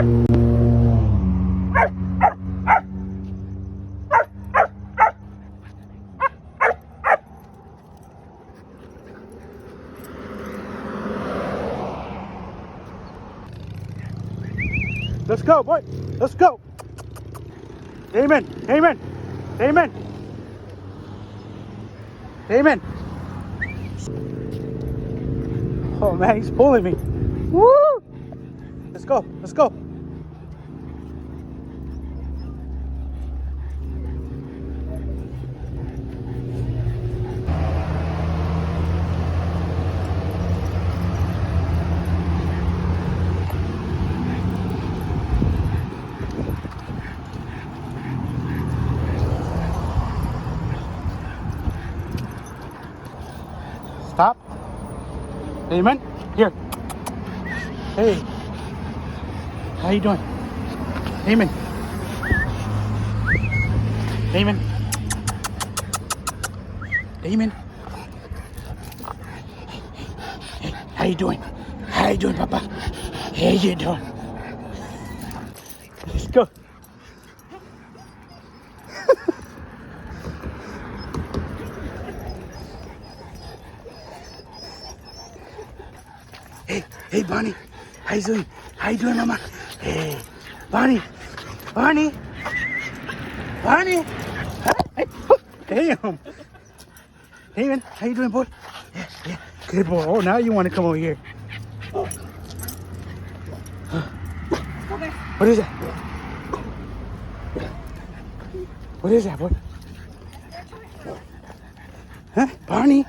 Let's go, boy. Let's go. Damon. Damon. Damon. Damon. Oh man, he's pulling me. Woo! Let's go. Let's go. Stop. Damon, here. Hey. How you doing? Damon. Damon. Damon. Hey, how you doing? How you doing, Papa? How you doing? Let's go. Hey, Bonnie. How you doing? How you doing, Mama? Hey, Bonnie. Bonnie. Bonnie. Hey, damn. Damon, how you doing, boy? Yeah, yeah. Good boy. Oh, now you want to come over here. What is that? What is that, boy? Huh? Barney?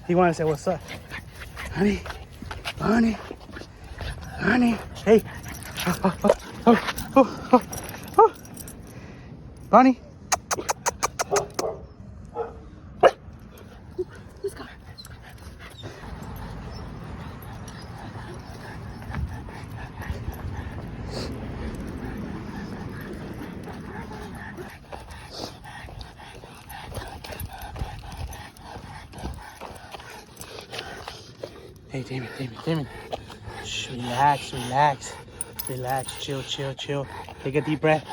He wanted to say, what's up? Honey? Barney? Barney? Hey. Oh. Barney? Let's go. Hey, Damon. Shh, relax. Chill. Take a deep breath.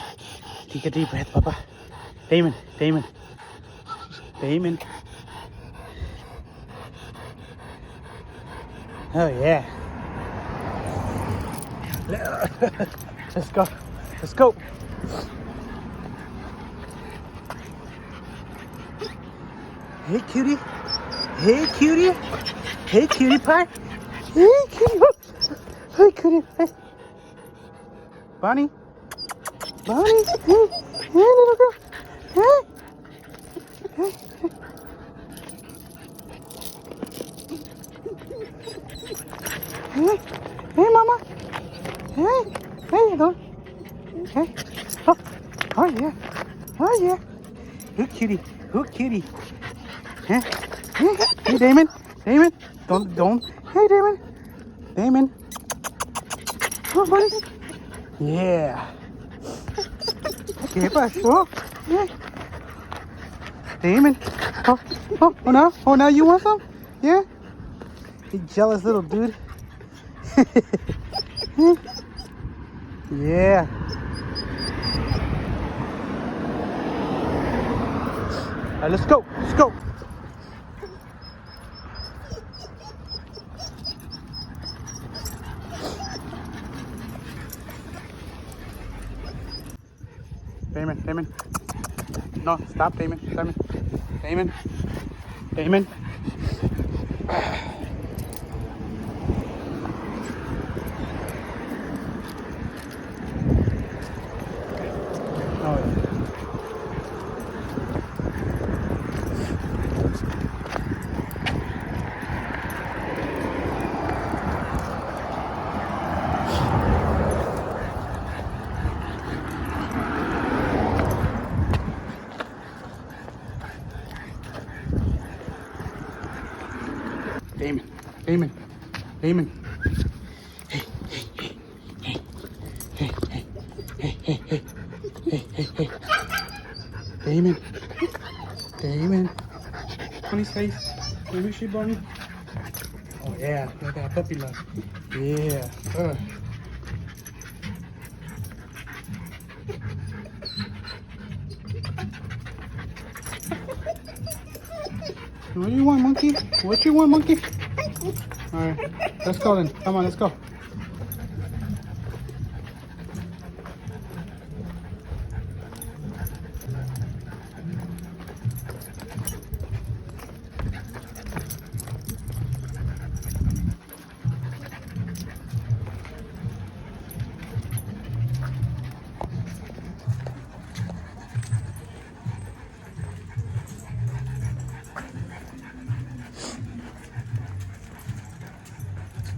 Papa. Damon. Oh, yeah. Let's go. Hey, cutie. Hey, cutie pie. Hey, cutie. Hey, cutie. Hey. Bonnie. Hey, little girl. Hey. Hey, Mama. Hey, little. Hey. Oh, yeah. Who cutie. Huh? Hey, Damon. Don't. Hey, Damon. Oh, buddy. Yeah. ¿Qué pasó? Yeah. Damon. Oh, now you want some? Yeah. You jealous little dude. Yeah. All right, let's go. Damon. No, stop, Damon. Damon. Damon. Hey. Damon. Bonnie's face. Let me see, Bonnie. Oh, yeah. Look at that puppy love. Yeah. What do you want, monkey? What you want, monkey? All right, let's go then. Come on, let's go.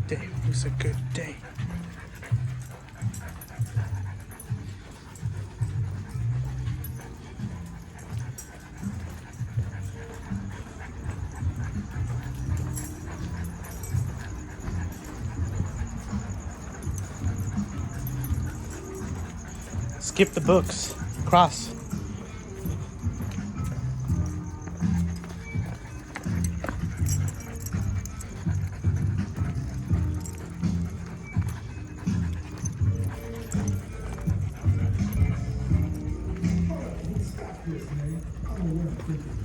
Today was a good day. Skip the books. Cross. Yes,